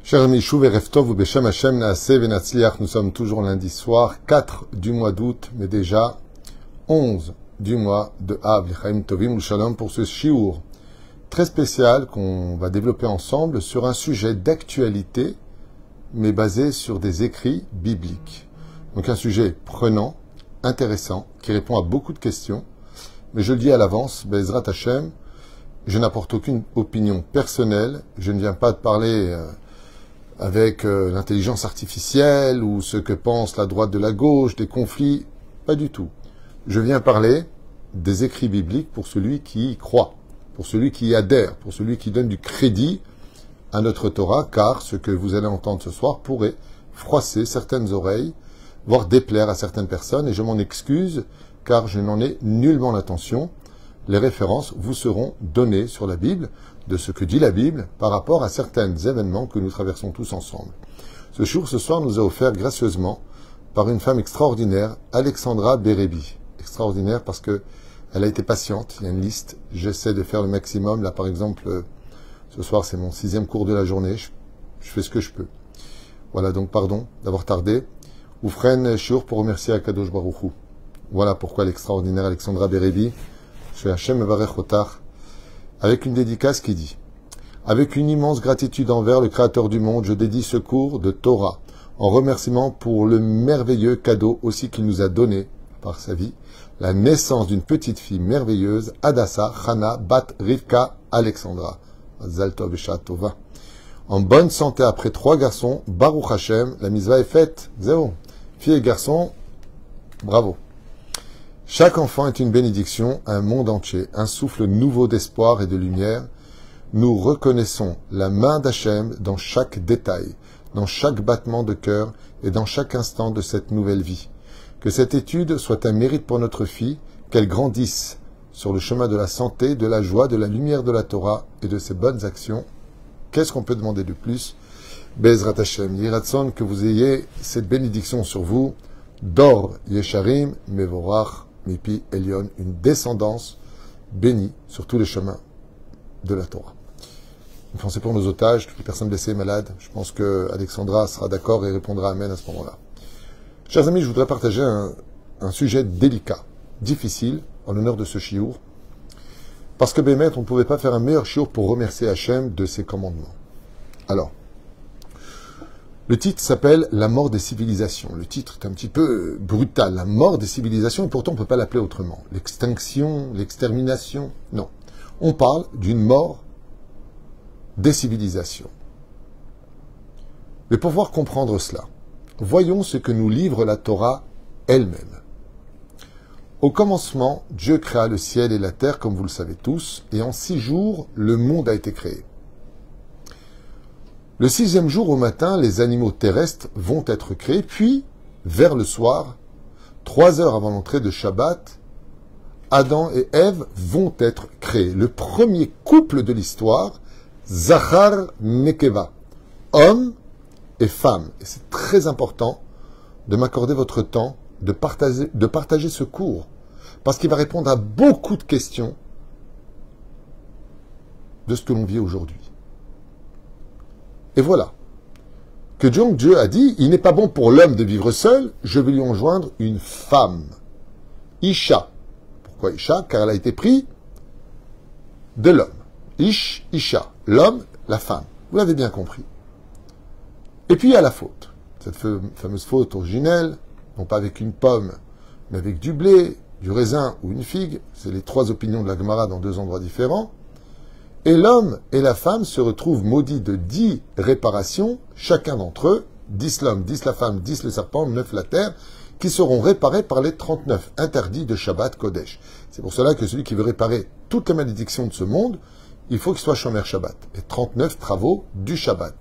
Chers amis, Shuv Erev Tov ou Beshem Hashem Naaseh Venatzliach, nous sommes toujours lundi soir, 4 du mois d'août, mais déjà 11 du mois de Av, L'Chaim Tovim Shalom, pour ce shiur très spécial qu'on va développer ensemble sur un sujet d'actualité, mais basé sur des écrits bibliques. Donc un sujet prenant, intéressant, qui répond à beaucoup de questions, mais je le dis à l'avance, Be'ezrat Hashem, je n'apporte aucune opinion personnelle, je ne viens pas de parler avec l'intelligence artificielle ou ce que pense la droite de la gauche, des conflits, pas du tout. Je viens parler des écrits bibliques pour celui qui y croit, pour celui qui y adhère, pour celui qui donne du crédit à notre Torah, car ce que vous allez entendre ce soir pourrait froisser certaines oreilles, voire déplaire à certaines personnes, et je m'en excuse, car je n'en ai nullement l'intention. Les références vous seront données sur la Bible, de ce que dit la Bible par rapport à certains événements que nous traversons tous ensemble. Ce jour, ce soir, nous a offert gracieusement par une femme extraordinaire, Alexandra Berebi. Extraordinaire parce que elle a été patiente, il y a une liste, j'essaie de faire le maximum. Là, par exemple, ce soir, c'est mon 6e cours de la journée, je fais ce que je peux. Voilà, donc pardon d'avoir tardé. Oufren Shur pour remercier Akadosh Baruch Hu. Voilà pourquoi l'extraordinaire Alexandra Berebi, chez Hashem Evarech Otar, avec une dédicace qui dit: avec une immense gratitude envers le Créateur du monde, je dédie ce cours de Torah en remerciement pour le merveilleux cadeau aussi qu'il nous a donné par sa vie, la naissance d'une petite fille merveilleuse, Hadassah Chana Bat Rivka Alexandra. Mazal Tov Besha Tova. En bonne santé après 3 garçons, Baruch Hashem, la misva est faite. Zéro. Fille et garçon, bravo. Chaque enfant est une bénédiction à un monde entier, un souffle nouveau d'espoir et de lumière. Nous reconnaissons la main d'Hachem dans chaque détail, dans chaque battement de cœur et dans chaque instant de cette nouvelle vie. Que cette étude soit un mérite pour notre fille, qu'elle grandisse sur le chemin de la santé, de la joie, de la lumière de la Torah et de ses bonnes actions. Qu'est-ce qu'on peut demander de plus? Be'ezrat Hashem, Yiratson, que vous ayez cette bénédiction sur vous. Dor Yesharim Mevorach Mipi Elion, une descendance bénie sur tous les chemins de la Torah. Une pensée pour nos otages, toutes les personnes blessées et malades. Je pense que Alexandra sera d'accord et répondra Amen à ce moment-là. Chers amis, je voudrais partager un sujet délicat, difficile, en l'honneur de ce chiour, parce que Bémet, on ne pouvait pas faire un meilleur chiour pour remercier Hachem de ses commandements. Alors, le titre s'appelle « La mort des civilisations ». Le titre est un petit peu brutal. La mort des civilisations, et pourtant on ne peut pas l'appeler autrement. L'extinction, l'extermination, non. On parle d'une mort des civilisations. Mais pour pouvoir comprendre cela, voyons ce que nous livre la Torah elle-même. Au commencement, Dieu créa le ciel et la terre, comme vous le savez tous, et en 6 jours, le monde a été créé. Le 6e jour au matin, les animaux terrestres vont être créés, puis, vers le soir, 3 heures avant l'entrée de Shabbat, Adam et Ève vont être créés. Le premier couple de l'histoire, Zachar Nekeva, homme et femme. Et c'est très important de m'accorder votre temps, de partager ce cours, parce qu'il va répondre à beaucoup de questions de ce que l'on vit aujourd'hui. Et voilà, que Dieu a dit, il n'est pas bon pour l'homme de vivre seul, je vais lui enjoindre une femme. Isha. Pourquoi Isha? Car elle a été prise de l'homme. Isha. L'homme, la femme. Vous l'avez bien compris. Et puis il y a la faute. Cette fameuse faute originelle, non pas avec une pomme, mais avec du blé, du raisin ou une figue. C'est les 3 opinions de la Gemara dans 2 endroits différents. Et l'homme et la femme se retrouvent maudits de 10 réparations, chacun d'entre eux, 10 l'homme, 10 la femme, 10 le serpent, 9 la terre, qui seront réparés par les 39 interdits de Shabbat Kodesh. C'est pour cela que celui qui veut réparer toutes les malédictions de ce monde, il faut qu'il soit Shomer Shabbat. Et 39 travaux du Shabbat,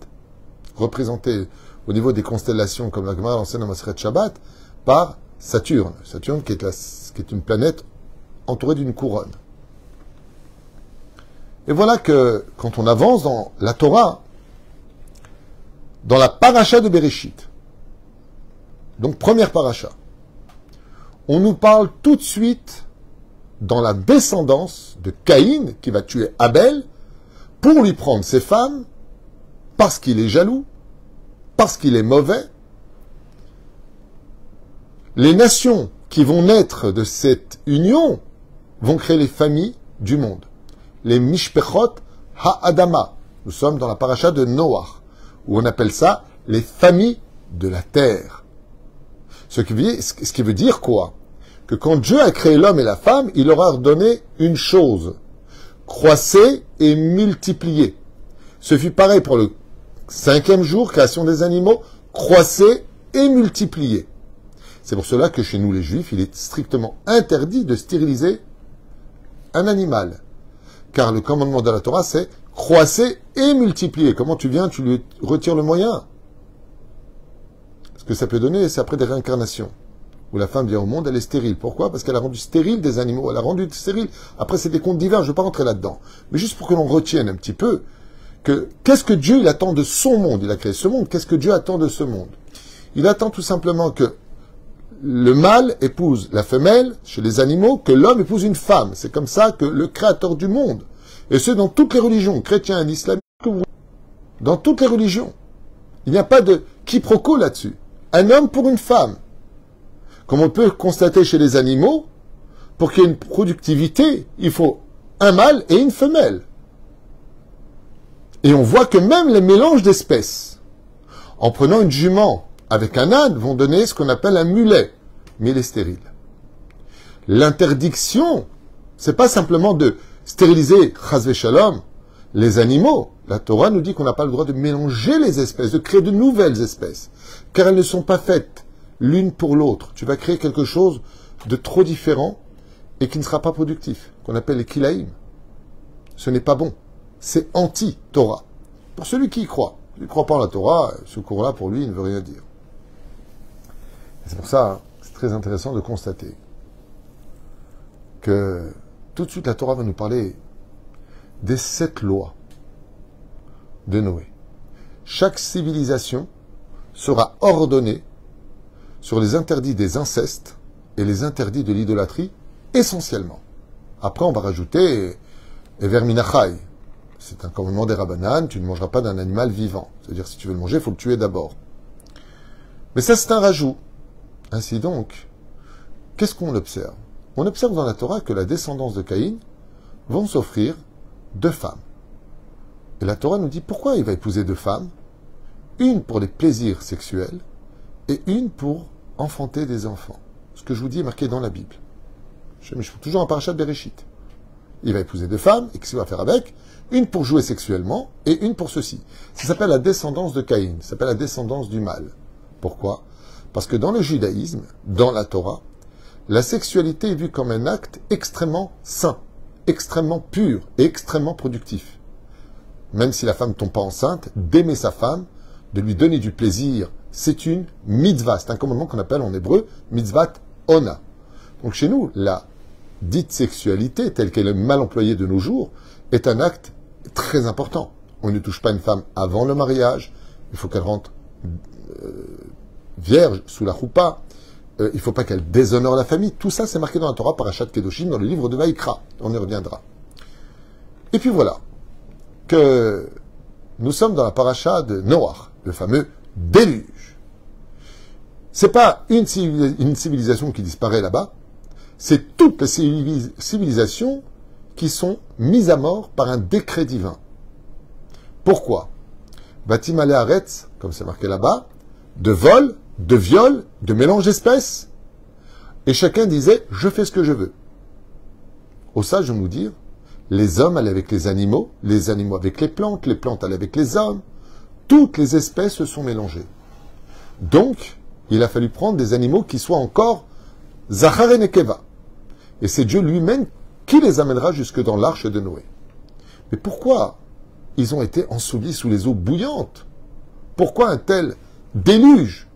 représentés au niveau des constellations, comme la Gemara l'enseigne dans Maseret Shabbat, par Saturne. Saturne qui est une planète entourée d'une couronne. Et voilà que, quand on avance dans la Torah, dans la paracha de Bereshit, donc première paracha, on nous parle tout de suite dans la descendance de Caïn, qui va tuer Abel, pour lui prendre ses femmes, parce qu'il est jaloux, parce qu'il est mauvais, les nations qui vont naître de cette union vont créer les familles du monde. Les Mishpechot Ha'adama. Nous sommes dans la paracha de Noach, où on appelle ça les familles de la terre. Ce qui veut dire quoi? Que quand Dieu a créé l'homme et la femme, il leur a ordonné une chose. Croissez et multipliez. Ce fut pareil pour le 5e jour, création des animaux, croissez et multipliez. C'est pour cela que chez nous les Juifs, il est strictement interdit de stériliser un animal. Car le commandement de la Torah, c'est croissez et multipliez. Comment tu viens, tu lui retires le moyen. Ce que ça peut donner, c'est après des réincarnations. Où la femme vient au monde, elle est stérile. Pourquoi? Parce qu'elle a rendu stérile des animaux. Elle a rendu stérile. Après, c'est des contes divins, je ne veux pas rentrer là-dedans. Mais juste pour que l'on retienne un petit peu, qu'est-ce que Dieu il attend de son monde? Il a créé ce monde. Qu'est-ce que Dieu attend de ce monde? Il attend tout simplement que le mâle épouse la femelle chez les animaux, que l'homme épouse une femme. C'est comme ça que le créateur du monde, et ce dans toutes les religions, chrétiens, islamiques, dans toutes les religions, il n'y a pas de quiproquo là-dessus. Un homme pour une femme. Comme on peut constater chez les animaux, pour qu'il y ait une productivité, il faut un mâle et une femelle. Et on voit que même les mélanges d'espèces, en prenant une jument avec un âne, vont donner ce qu'on appelle un mulet, mais il est stérile. L'interdiction, c'est pas simplement de stériliser, chas shalom, les animaux. La Torah nous dit qu'on n'a pas le droit de mélanger les espèces, de créer de nouvelles espèces, car elles ne sont pas faites l'une pour l'autre. Tu vas créer quelque chose de trop différent et qui ne sera pas productif, qu'on appelle les kilaïm. Ce n'est pas bon. C'est anti-Torah. Pour celui qui y croit. Il ne croit pas en la Torah, ce cours-là, pour lui, il ne veut rien dire. Et c'est pour ça, c'est très intéressant de constater que tout de suite, la Torah va nous parler des 7 lois de Noé. Chaque civilisation sera ordonnée sur les interdits des incestes et les interdits de l'idolâtrie, essentiellement. Après, on va rajouter Ever Minachai. C'est un commandement des Rabbanan, tu ne mangeras pas d'un animal vivant. C'est-à-dire, si tu veux le manger, il faut le tuer d'abord. Mais ça, c'est un rajout. Ainsi donc, qu'est-ce qu'on observe? On observe dans la Torah que la descendance de Caïn vont s'offrir 2 femmes. Et la Torah nous dit pourquoi il va épouser 2 femmes, une pour les plaisirs sexuels et une pour enfanter des enfants. Ce que je vous dis est marqué dans la Bible. Je suis toujours en parachat de Bereshit. Il va épouser 2 femmes, et qu'est-ce qu'il va faire avec? Une pour jouer sexuellement et une pour ceci. Ça s'appelle la descendance de Caïn, ça s'appelle la descendance du mâle. Pourquoi? Parce que dans le judaïsme, dans la Torah, la sexualité est vue comme un acte extrêmement saint, extrêmement pur et extrêmement productif. Même si la femme ne tombe pas enceinte, d'aimer sa femme, de lui donner du plaisir, c'est une mitzvah. C'est un commandement qu'on appelle en hébreu mitzvat ona. Donc chez nous, la dite sexualité, telle qu'elle est mal employée de nos jours, est un acte très important. On ne touche pas une femme avant le mariage, il faut qu'elle rentre vierge sous la choupa, il ne faut pas qu'elle déshonore la famille. Tout ça, c'est marqué dans la Torah, Parashat Kedoshim, dans le livre de Vaïkra. On y reviendra. Et puis voilà, que nous sommes dans la paracha de Noach, le fameux déluge. C'est pas une civilisation qui disparaît là-bas, c'est toutes les civilisations qui sont mises à mort par un décret divin. Pourquoi? Batim ale haaretz, comme c'est marqué là-bas, de vol, de viol, de mélange d'espèces. Et chacun disait, je fais ce que je veux. Au sage de nous dire, les hommes allaient avec les animaux avec les plantes allaient avec les hommes. Toutes les espèces se sont mélangées. Donc, il a fallu prendre des animaux qui soient encore Zachar et Nekeva. Et c'est Dieu lui-même qui les amènera jusque dans l'arche de Noé. Mais pourquoi ils ont été ensevelis sous les eaux bouillantes? Pourquoi un tel déluge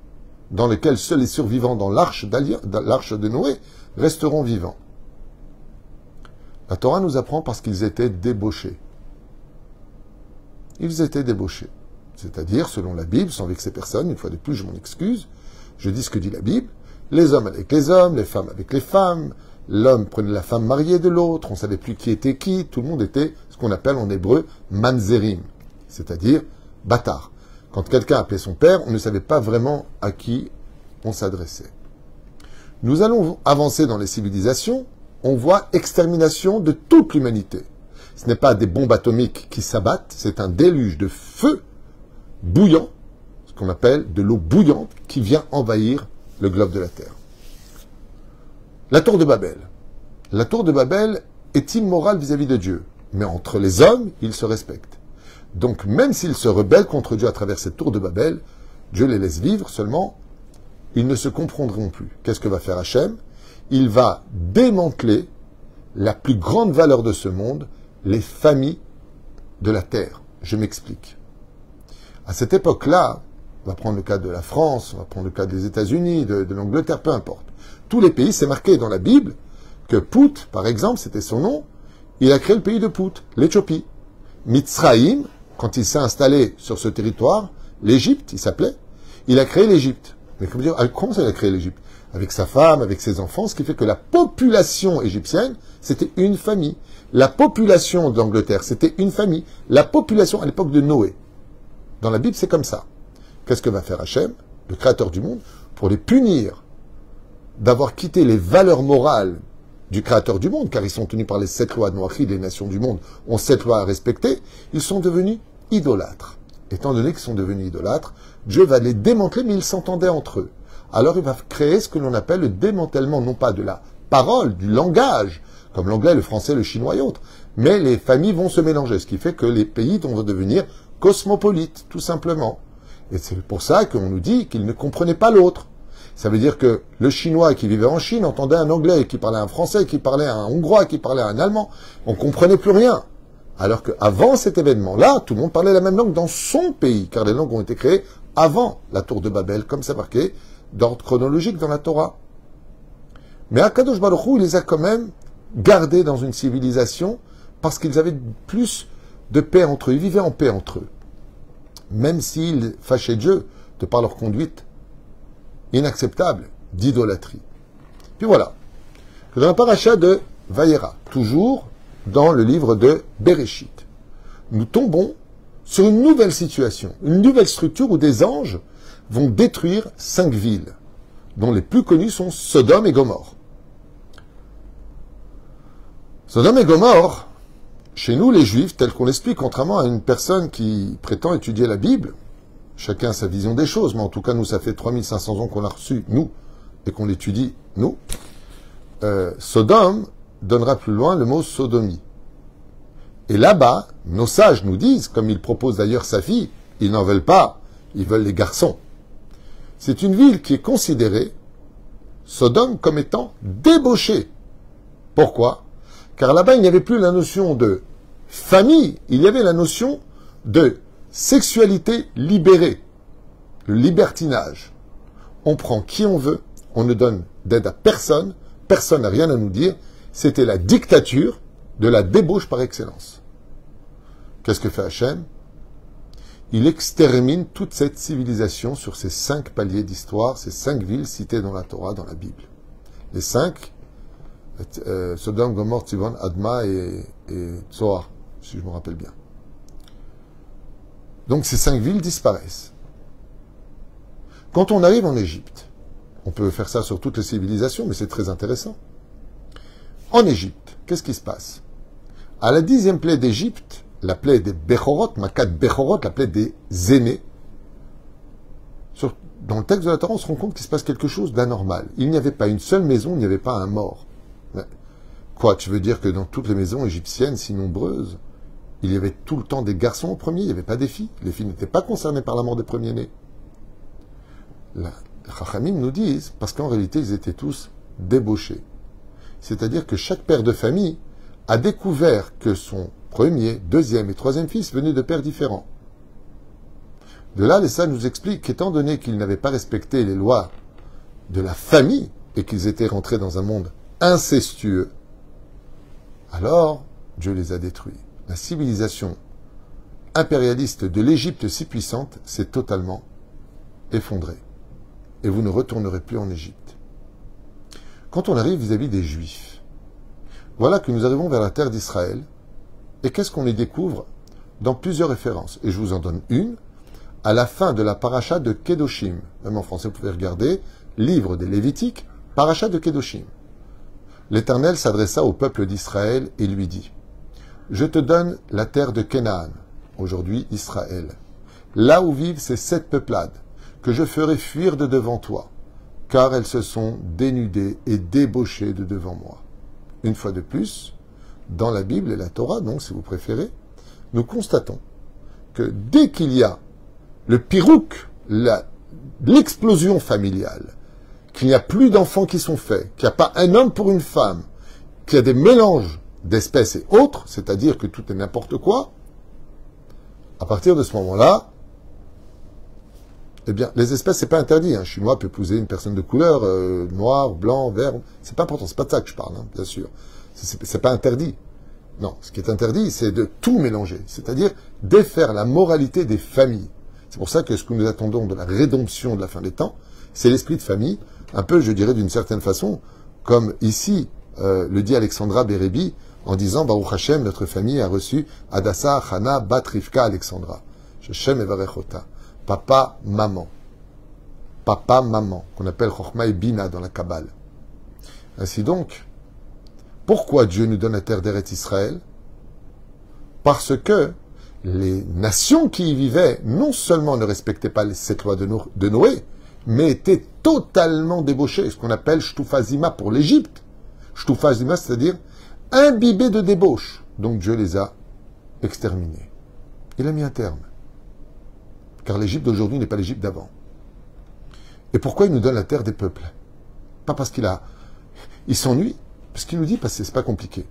dans lequel seuls les survivants dans l'arche de Noé resteront vivants? La Torah nous apprend parce qu'ils étaient débauchés. Ils étaient débauchés. C'est-à-dire, selon la Bible, sans vexer personne, une fois de plus, je m'en excuse, je dis ce que dit la Bible, les hommes avec les hommes, les femmes avec les femmes, l'homme prenait la femme mariée de l'autre, on ne savait plus qui était qui, tout le monde était ce qu'on appelle en hébreu mamzerim, c'est-à-dire bâtard. Quand quelqu'un appelait son père, on ne savait pas vraiment à qui on s'adressait. Nous allons avancer dans les civilisations, on voit extermination de toute l'humanité. Ce n'est pas des bombes atomiques qui s'abattent, c'est un déluge de feu bouillant, ce qu'on appelle de l'eau bouillante, qui vient envahir le globe de la Terre. La tour de Babel. La tour de Babel est immorale vis-à-vis de Dieu, mais entre les hommes, ils se respectent. Donc même s'ils se rebellent contre Dieu à travers cette tour de Babel, Dieu les laisse vivre, seulement ils ne se comprendront plus. Qu'est-ce que va faire Hachem? Il va démanteler la plus grande valeur de ce monde, les familles de la terre. Je m'explique. À cette époque-là, on va prendre le cas de la France, on va prendre le cas des États-Unis, de l'Angleterre, peu importe. Tous les pays, c'est marqué dans la Bible que Pout, par exemple, c'était son nom, il a créé le pays de Pout, l'Éthiopie. Mitzraïm, quand il s'est installé sur ce territoire, l'Égypte, il s'appelait, il a créé l'Égypte. Mais comment ça, il a créé l'Égypte? Avec sa femme, avec ses enfants, ce qui fait que la population égyptienne, c'était une famille. La population d'Angleterre, c'était une famille. La population à l'époque de Noé. Dans la Bible, c'est comme ça. Qu'est-ce que va faire Hachem, le créateur du monde, pour les punir d'avoir quitté les valeurs morales du créateur du monde, car ils sont tenus par les 7 lois de Noachi, les nations du monde ont 7 lois à respecter, ils sont devenus idolâtres. Étant donné qu'ils sont devenus idolâtres, Dieu va les démanteler, mais ils s'entendaient entre eux. Alors il va créer ce que l'on appelle le démantèlement, non pas de la parole, du langage, comme l'anglais, le français, le chinois et autres, mais les familles vont se mélanger, ce qui fait que les pays vont devenir cosmopolites, tout simplement. Et c'est pour ça qu'on nous dit qu'ils ne comprenaient pas l'autre. Ça veut dire que le chinois qui vivait en Chine entendait un anglais, qui parlait un français, qui parlait un hongrois, qui parlait un allemand. On ne comprenait plus rien. Alors qu'avant cet événement-là, tout le monde parlait la même langue dans son pays, car les langues ont été créées avant la tour de Babel, comme c'est marqué d'ordre chronologique dans la Torah. Mais Akadosh Baruch Hu, il les a quand même gardés dans une civilisation parce qu'ils avaient plus de paix entre eux, ils vivaient en paix entre eux. Même s'ils fâchaient Dieu de par leur conduite inacceptable d'idolâtrie. Puis voilà. Dans la paracha de Vayera, toujours dans le livre de Bereshit, nous tombons sur une nouvelle situation, une nouvelle structure où des anges vont détruire 5 villes, dont les plus connues sont Sodome et Gomorrhe. Sodome et Gomorrhe, chez nous les Juifs, tel qu'on l'explique, contrairement à une personne qui prétend étudier la Bible, chacun a sa vision des choses, mais en tout cas, nous, ça fait 3500 ans qu'on l'a reçu, nous, et qu'on l'étudie, nous. Sodome donnera plus loin le mot sodomie. Et là-bas, nos sages nous disent, comme il propose d'ailleurs sa fille, ils n'en veulent pas, ils veulent les garçons. C'est une ville qui est considérée, Sodome, comme étant débauchée. Pourquoi? Car là-bas, il n'y avait plus la notion de famille, il y avait la notion de sexualité libérée, le libertinage. On prend qui on veut, on ne donne d'aide à personne, personne n'a rien à nous dire. C'était la dictature de la débauche par excellence. Qu'est-ce que fait Hachem? Il extermine toute cette civilisation sur ces 5 paliers d'histoire, ces 5 villes citées dans la Torah, dans la Bible. Les 5, Sodome, Gomorrhe, Tivon, Adma et Tzoar, si je me rappelle bien. Donc ces 5 villes disparaissent. Quand on arrive en Égypte, on peut faire ça sur toutes les civilisations, mais c'est très intéressant. En Égypte, qu'est-ce qui se passe? À la 10e plaie d'Égypte, la plaie des Bechorot, Makat Bechorot, la plaie des aînés, dans le texte de la Torah, on se rend compte qu'il se passe quelque chose d'anormal. Il n'y avait pas une seule maison, il n'y avait pas un mort. Quoi, tu veux dire que dans toutes les maisons égyptiennes si nombreuses, il y avait tout le temps des garçons au premier, il n'y avait pas des filles. Les filles n'étaient pas concernées par la mort des premiers-nés. Les Chachamim nous disent, parce qu'en réalité, ils étaient tous débauchés. C'est-à-dire que chaque père de famille a découvert que son premier, deuxième et troisième fils venaient de pères différents. De là, les sages nous expliquent qu'étant donné qu'ils n'avaient pas respecté les lois de la famille et qu'ils étaient rentrés dans un monde incestueux, alors Dieu les a détruits. La civilisation impérialiste de l'Égypte si puissante s'est totalement effondrée. Et vous ne retournerez plus en Égypte. Quand on arrive vis-à-vis des Juifs, voilà que nous arrivons vers la terre d'Israël, et qu'est-ce qu'on y découvre dans plusieurs références? Et je vous en donne une. à la fin de la paracha de Kedoshim. Même en français, vous pouvez regarder, livre des Lévitiques, paracha de Kedoshim. L'Éternel s'adressa au peuple d'Israël et lui dit, « Je te donne la terre de Canaan, aujourd'hui Israël, là où vivent ces 7 peuplades, que je ferai fuir de devant toi, car elles se sont dénudées et débauchées de devant moi. » Une fois de plus, dans la Bible et la Torah, donc si vous préférez, nous constatons que dès qu'il y a le pirouk, l'explosion familiale, qu'il n'y a plus d'enfants qui sont faits, qu'il n'y a pas un homme pour une femme, qu'il y a des mélanges d'espèces et autres, c'est-à-dire que tout est n'importe quoi, à partir de ce moment-là, eh bien, les espèces, c'est pas interdit. Un Chinois peut épouser une personne de couleur, noir, blanc, vert, c'est pas important, c'est pas de ça que je parle, hein, bien sûr. C'est pas interdit. Non, ce qui est interdit, c'est de tout mélanger, c'est-à-dire défaire la moralité des familles. C'est pour ça que ce que nous attendons de la rédemption de la fin des temps, c'est l'esprit de famille, un peu, je dirais, d'une certaine façon, comme ici le dit Alexandra Bérébi, en disant, Baruch Hashem, notre famille a reçu Adassa, Hana, Bat Rivka, Alexandra. Hashem Evarechota. Papa, maman. Papa, maman, qu'on appelle Chochma et Bina dans la Kabbale. Ainsi donc, pourquoi Dieu nous donne la terre d'Eretz Israël? Parce que les nations qui y vivaient, non seulement ne respectaient pas cette loi de Noé, mais étaient totalement débauchées, ce qu'on appelle Shtufazima pour l'Égypte. Shtufazima, c'est-à-dire imbibés de débauche. Donc Dieu les a exterminés. Il a mis un terme. Car l'Égypte d'aujourd'hui n'est pas l'Égypte d'avant. Et pourquoi il nous donne la terre des peuples? Pas parce il s'ennuie, parce qu'il nous dit, parce que c'est pas compliqué.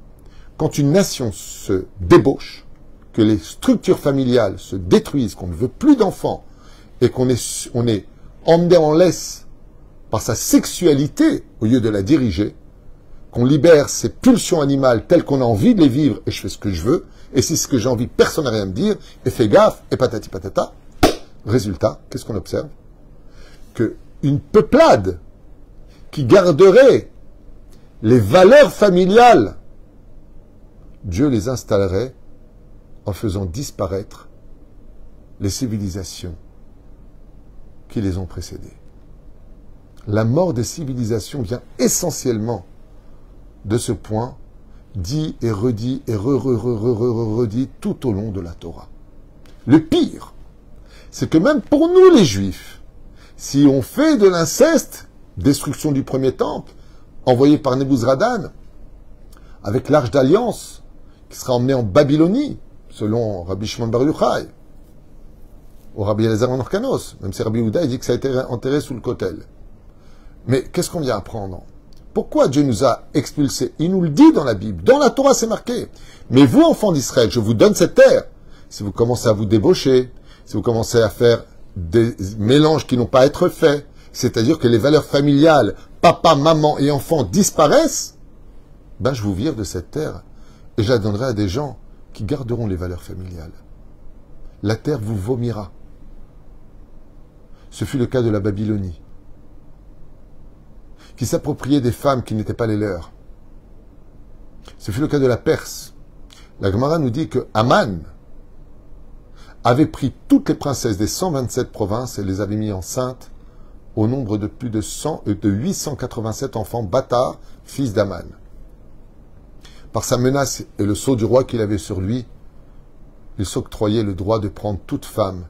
Quand une nation se débauche, que les structures familiales se détruisent, qu'on ne veut plus d'enfants, et qu'on est emmené en laisse par sa sexualité au lieu de la diriger, qu'on libère ses pulsions animales telles qu'on a envie de les vivre, et je fais ce que je veux, et si ce que j'ai envie, personne n'a rien à me dire, et fais gaffe, et patati patata. Résultat, qu'est-ce qu'on observe? Qu'une peuplade qui garderait les valeurs familiales, Dieu les installerait en faisant disparaître les civilisations qui les ont précédées. La mort des civilisations vient essentiellement de ce point, dit et redit et redit tout au long de la Torah. Le pire, c'est que même pour nous les Juifs, si on fait de l'inceste, destruction du premier temple, envoyé par Nebuzradan, avec l'arche d'alliance, qui sera emmenée en Babylonie, selon Rabbi Shimon Bar Yochai, ou Rabbi Elazar en Orkanos, même si Rabbi Yehuda dit que ça a été enterré sous le kotel. Mais qu'est-ce qu'on vient apprendre? Pourquoi Dieu nous a expulsés? Il nous le dit dans la Bible, dans la Torah c'est marqué. Mais vous, enfants d'Israël, je vous donne cette terre. Si vous commencez à vous débaucher, si vous commencez à faire des mélanges qui n'ont pas à être faits, c'est-à-dire que les valeurs familiales, papa, maman et enfants disparaissent, ben je vous vire de cette terre et je la donnerai à des gens qui garderont les valeurs familiales. La terre vous vomira. Ce fut le cas de la Babylonie, qui s'appropriait des femmes qui n'étaient pas les leurs. Ce fut le cas de la Perse. La Gemara nous dit que Aman avait pris toutes les princesses des 127 provinces et les avait mis enceintes au nombre de plus de 887 enfants bâtards, fils d'Aman. Par sa menace et le sceau du roi qu'il avait sur lui, il s'octroyait le droit de prendre toute femme,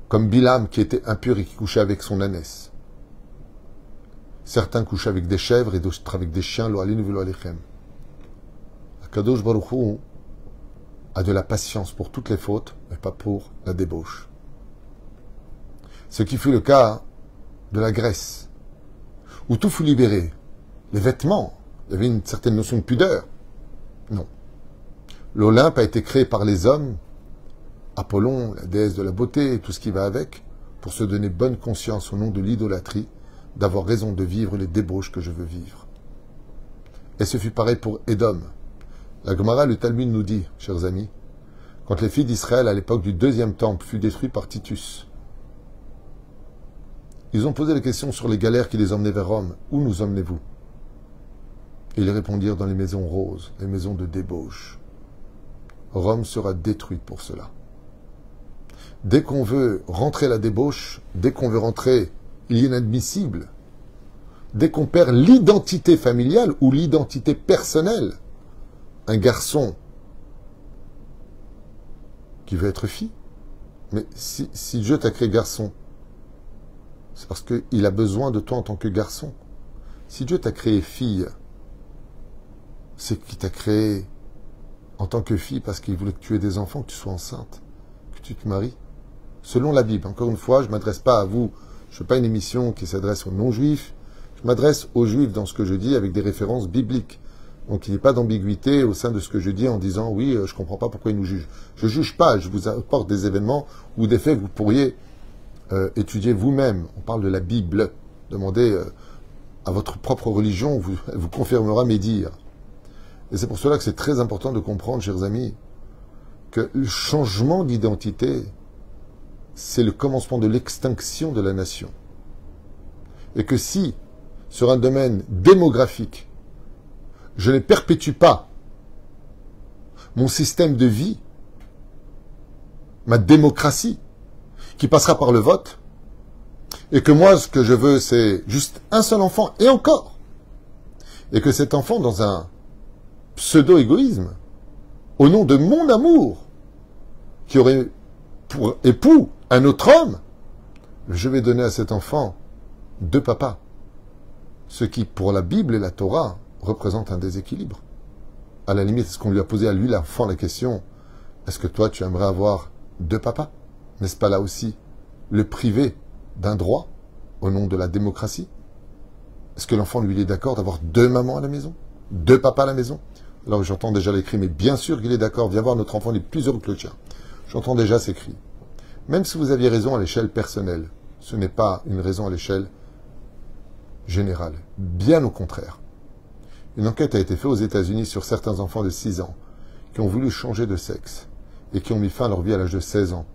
comme Bilam qui était impur et qui couchait avec son ânesse. Certains couchaient avec des chèvres et d'autres avec des chiens, lo alinu velo alechem. Akadosh Baruch Hu a de la patience pour toutes les fautes, mais pas pour la débauche. Ce qui fut le cas de la Grèce, où tout fut libéré. Les vêtements, il y avait une certaine notion de pudeur. Non. L'Olympe a été créé par les hommes, Apollon, la déesse de la beauté, et tout ce qui va avec, pour se donner bonne conscience au nom de l'idolâtrie, d'avoir raison de vivre les débauches que je veux vivre. Et ce fut pareil pour Édom. La Gemara, le Talmud nous dit, chers amis, quand les filles d'Israël, à l'époque du deuxième temple, furent détruites par Titus, ils ont posé la question sur les galères qui les emmenaient vers Rome. Où nous emmenez-vous? Et ils répondirent dans les maisons roses, les maisons de débauche. Rome sera détruite pour cela. Dès qu'on veut rentrer la débauche, dès qu'on veut rentrer l'inadmissible, dès qu'on perd l'identité familiale ou l'identité personnelle, un garçon qui veut être fille, mais si Dieu t'a créé garçon, c'est parce qu'il a besoin de toi en tant que garçon. Si Dieu t'a créé fille, c'est qu'il t'a créé en tant que fille parce qu'il voulait que tu aies des enfants, que tu sois enceinte, que tu te maries. Selon la Bible, encore une fois, je ne m'adresse pas à vous, je ne fais pas une émission qui s'adresse aux non-juifs, je m'adresse aux juifs dans ce que je dis avec des références bibliques. Donc il n'y a pas d'ambiguïté au sein de ce que je dis en disant oui, je ne comprends pas pourquoi ils nous jugent. Je ne juge pas, je vous apporte des événements ou des faits que vous pourriez étudier vous-même. On parle de la Bible. Demandez à votre propre religion, elle vous confirmera mes dires. Et c'est pour cela que c'est très important de comprendre, chers amis, que le changement d'identité, c'est le commencement de l'extinction de la nation. Et que si, sur un domaine démographique, je ne perpétue pas mon système de vie, ma démocratie, qui passera par le vote, et que moi, ce que je veux, c'est juste un seul enfant, et encore, et que cet enfant, dans un pseudo-égoïsme, au nom de mon amour, qui aurait pour époux un autre homme, je vais donner à cet enfant deux papas, ce qui, pour la Bible et la Torah, représente un déséquilibre. À la limite, est-ce qu'on lui a posé à lui, l'enfant, la question, est-ce que toi, tu aimerais avoir deux papas? N'est-ce pas là aussi le privé d'un droit au nom de la démocratie? Est-ce que l'enfant, lui, il est d'accord d'avoir deux mamans à la maison? Deux papas à la maison? Alors j'entends déjà les cris, mais bien sûr qu'il est d'accord, viens voir, notre enfant, il est plus heureux que le tien. J'entends déjà ces cris. Même si vous aviez raison à l'échelle personnelle, ce n'est pas une raison à l'échelle générale. Bien au contraire. Une enquête a été faite aux États-Unis sur certains enfants de 6 ans qui ont voulu changer de sexe et qui ont mis fin à leur vie à l'âge de 16 ans.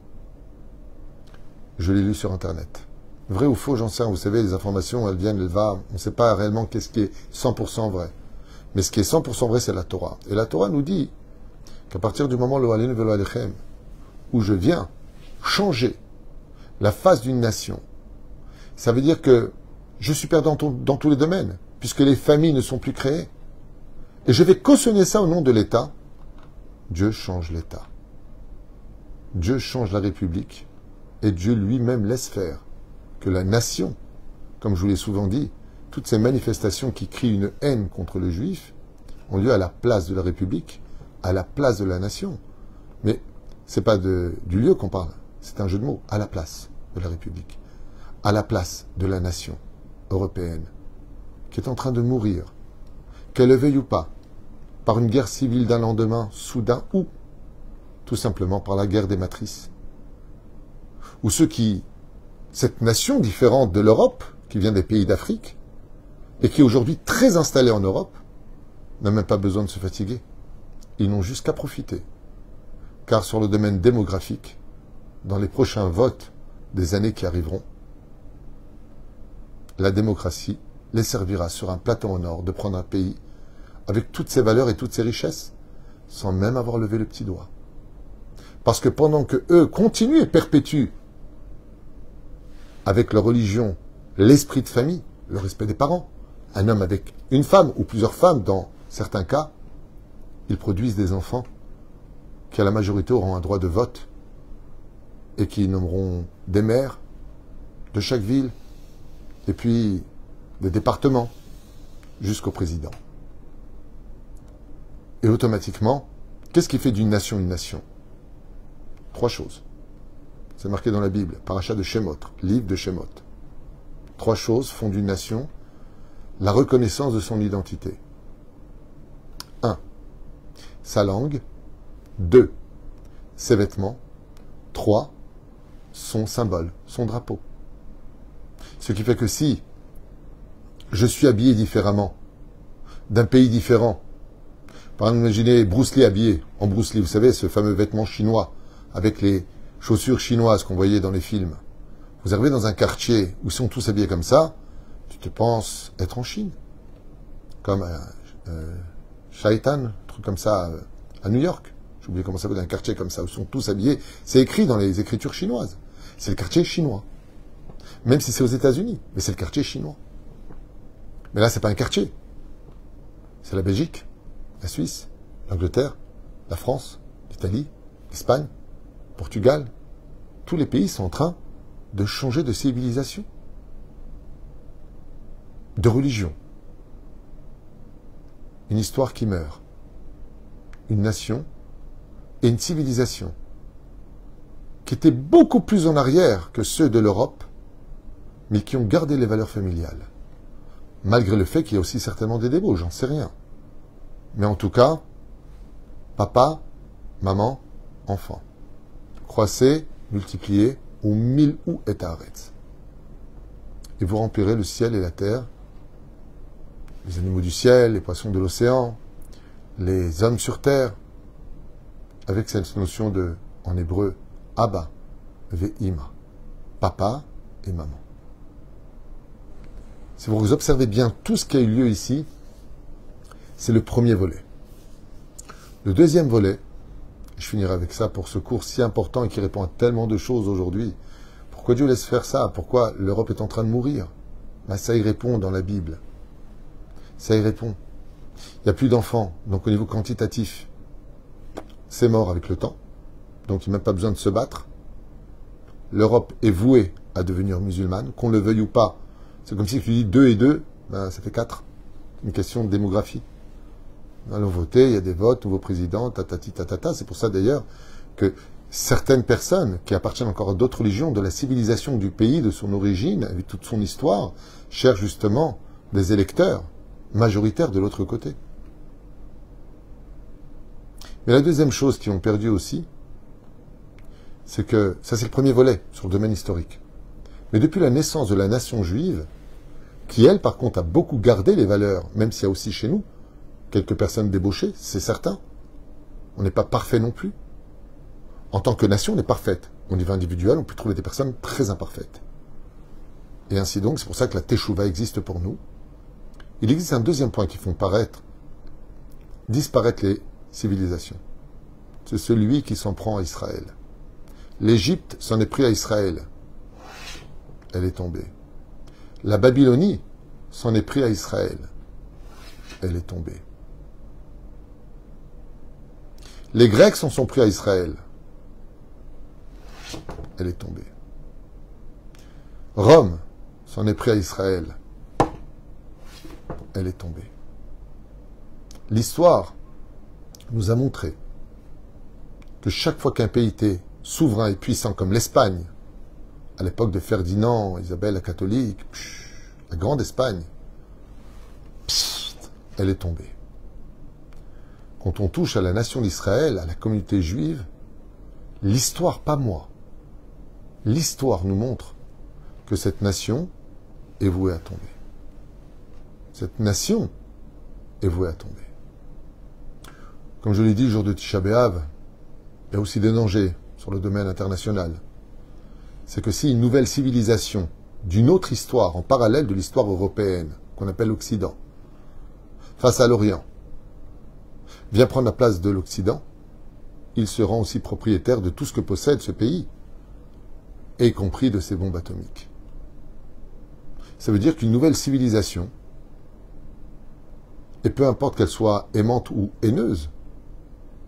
Je l'ai lu sur Internet. Vrai ou faux, j'en sais rien. Vous savez, les informations, elles viennent, elles vont. On ne sait pas réellement qu'est-ce qui est 100% vrai. Mais ce qui est 100% vrai, c'est la Torah. Et la Torah nous dit qu'à partir du moment où je viens changer la face d'une nation, ça veut dire que je suis perdant dans tous les domaines, puisque les familles ne sont plus créées. Et je vais cautionner ça au nom de l'État. Dieu change l'État. Dieu change la République. Et Dieu lui-même laisse faire que la nation, comme je vous l'ai souvent dit, toutes ces manifestations qui crient une haine contre le juif ont lieu à la place de la République, à la place de la nation. Mais c'est pas du lieu qu'on parle, c'est un jeu de mots, à la place de la République, à la place de la nation européenne, qui est en train de mourir, qu'elle le veuille ou pas, par une guerre civile d'un lendemain soudain, ou tout simplement par la guerre des matrices. Ou cette nation différente de l'Europe, qui vient des pays d'Afrique, et qui est aujourd'hui très installée en Europe, n'a même pas besoin de se fatiguer. Ils n'ont juste qu'à profiter. Car sur le domaine démographique, dans les prochains votes des années qui arriveront, la démocratie les servira sur un plateau en or de prendre un pays avec toutes ses valeurs et toutes ses richesses, sans même avoir levé le petit doigt. Parce que pendant que eux continuent et perpétuent avec leur religion l'esprit de famille, le respect des parents, un homme avec une femme ou plusieurs femmes dans certains cas, ils produisent des enfants qui à la majorité auront un droit de vote et qui nommeront des maires de chaque ville et puis des départements jusqu'au président. Et automatiquement, qu'est-ce qui fait d'une nation une nation? 3 choses. C'est marqué dans la Bible, Paracha de Shemot, livre de Shemot. 3 choses font d'une nation la reconnaissance de son identité. 1. Sa langue. 2. Ses vêtements. 3. Son symbole, son drapeau. Ce qui fait que si je suis habillé différemment, d'un pays différent, par exemple, imaginez Bruce Lee habillé en Bruce Lee, vous savez, ce fameux vêtement chinois, avec les chaussures chinoises qu'on voyait dans les films. Vous arrivez dans un quartier où ils sont tous habillés comme ça, tu te penses être en Chine. Comme Shaitan, un truc comme ça, à New York. j'ai oublié comment ça s'appelle, un quartier comme ça, où ils sont tous habillés. C'est écrit dans les écritures chinoises. C'est le quartier chinois. Même si c'est aux États-Unis, mais c'est le quartier chinois. Mais là, c'est pas un quartier. C'est la Belgique, la Suisse, l'Angleterre, la France, l'Italie, l'Espagne, Portugal. Tous les pays sont en train de changer de civilisation, de religion. Une histoire qui meurt. Une nation et une civilisation qui étaient beaucoup plus en arrière que ceux de l'Europe, mais qui ont gardé les valeurs familiales. Malgré le fait qu'il y a aussi certainement des débauches, j'en sais rien. Mais en tout cas, papa, maman, enfant. Croissez, multipliez, ou mille ou et arrête. Et vous remplirez le ciel et la terre, les animaux du ciel, les poissons de l'océan, les hommes sur terre, avec cette notion de, en hébreu, Abba, Ve'ima, papa et maman. Si vous observez bien tout ce qui a eu lieu ici, c'est le premier volet. Le deuxième volet, je finirai avec ça pour ce cours si important et qui répond à tellement de choses aujourd'hui. Pourquoi Dieu laisse faire ça? Pourquoi l'Europe est en train de mourir? Ben, ça y répond dans la Bible. Ça y répond. Il n'y a plus d'enfants, donc au niveau quantitatif, c'est mort avec le temps. Donc il n'y a même pas besoin de se battre. L'Europe est vouée à devenir musulmane, qu'on le veuille ou pas. C'est comme si tu dis 2 et 2, ben, ça fait 4. Une question de démographie. Allons voter, il y a des votes, nouveau président, tatati tatata. C'est pour ça d'ailleurs que certaines personnes qui appartiennent encore à d'autres religions, de la civilisation du pays, de son origine, avec toute son histoire, cherchent justement des électeurs majoritaires de l'autre côté. Mais la deuxième chose qu'ils ont perdu aussi, c'est que, ça c'est le premier volet sur le domaine historique. Mais depuis la naissance de la nation juive, qui elle par contre a beaucoup gardé les valeurs, même s'il y a aussi chez nous quelques personnes débauchées, c'est certain. On n'est pas parfait non plus. En tant que nation, on est parfaite. Au niveau individuel, on peut trouver des personnes très imparfaites. Et ainsi donc, c'est pour ça que la Teshuvah existe pour nous. Il existe un deuxième point qui font disparaître les civilisations. C'est celui qui s'en prend à Israël. L'Égypte s'en est pris à Israël. Elle est tombée. La Babylonie s'en est pris à Israël. Elle est tombée. Les Grecs s'en sont pris à Israël. Elle est tombée. Rome s'en est pris à Israël. Elle est tombée. L'histoire nous a montré que chaque fois qu'un pays était souverain et puissant comme l'Espagne, à l'époque de Ferdinand, Isabelle la catholique, la grande Espagne, elle est tombée. Quand on touche à la nation d'Israël, à la communauté juive, l'histoire, pas moi, l'histoire nous montre que cette nation est vouée à tomber. Cette nation est vouée à tomber. Comme je l'ai dit le jour de Tisha B'Av, il y a aussi des dangers sur le domaine international. C'est que si une nouvelle civilisation d'une autre histoire, en parallèle de l'histoire européenne, qu'on appelle l'Occident, face à l'Orient, vient prendre la place de l'Occident, il se rend aussi propriétaire de tout ce que possède ce pays, y compris de ses bombes atomiques. Ça veut dire qu'une nouvelle civilisation, et peu importe qu'elle soit aimante ou haineuse,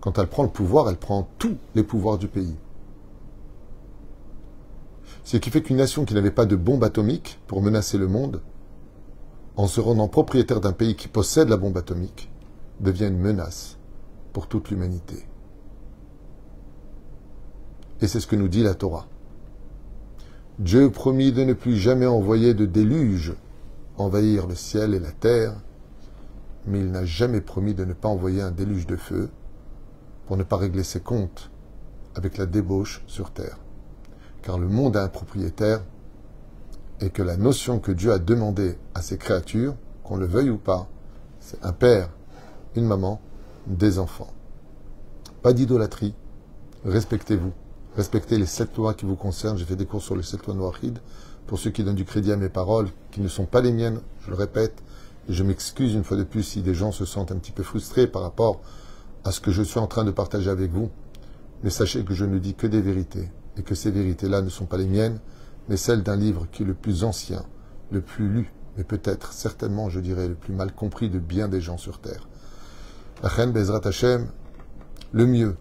quand elle prend le pouvoir, elle prend tous les pouvoirs du pays. Ce qui fait qu'une nation qui n'avait pas de bombe atomique pour menacer le monde, en se rendant propriétaire d'un pays qui possède la bombe atomique, devient une menace pour toute l'humanité. Et c'est ce que nous dit la Torah. Dieu promit de ne plus jamais envoyer de déluge envahir le ciel et la terre, mais il n'a jamais promis de ne pas envoyer un déluge de feu pour ne pas régler ses comptes avec la débauche sur terre. Car le monde a un propriétaire et que la notion que Dieu a demandé à ses créatures, qu'on le veuille ou pas, c'est un père, une maman, des enfants. Pas d'idolâtrie, respectez-vous. Respectez les 7 lois qui vous concernent. J'ai fait des cours sur les 7 lois noachides. Pour ceux qui donnent du crédit à mes paroles, qui ne sont pas les miennes, je le répète, et je m'excuse une fois de plus si des gens se sentent un petit peu frustrés par rapport à ce que je suis en train de partager avec vous, mais sachez que je ne dis que des vérités, et que ces vérités-là ne sont pas les miennes, mais celles d'un livre qui est le plus ancien, le plus lu, mais peut-être, certainement, je dirais, le plus mal compris de bien des gens sur terre. La reine Bezrat Hashem, le mieux,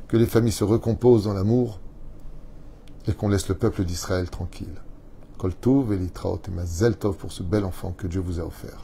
que les familles se recomposent dans l'amour et qu'on laisse le peuple d'Israël tranquille. Kol Tov et Litraot et Mazel Tov pour ce bel enfant que Dieu vous a offert.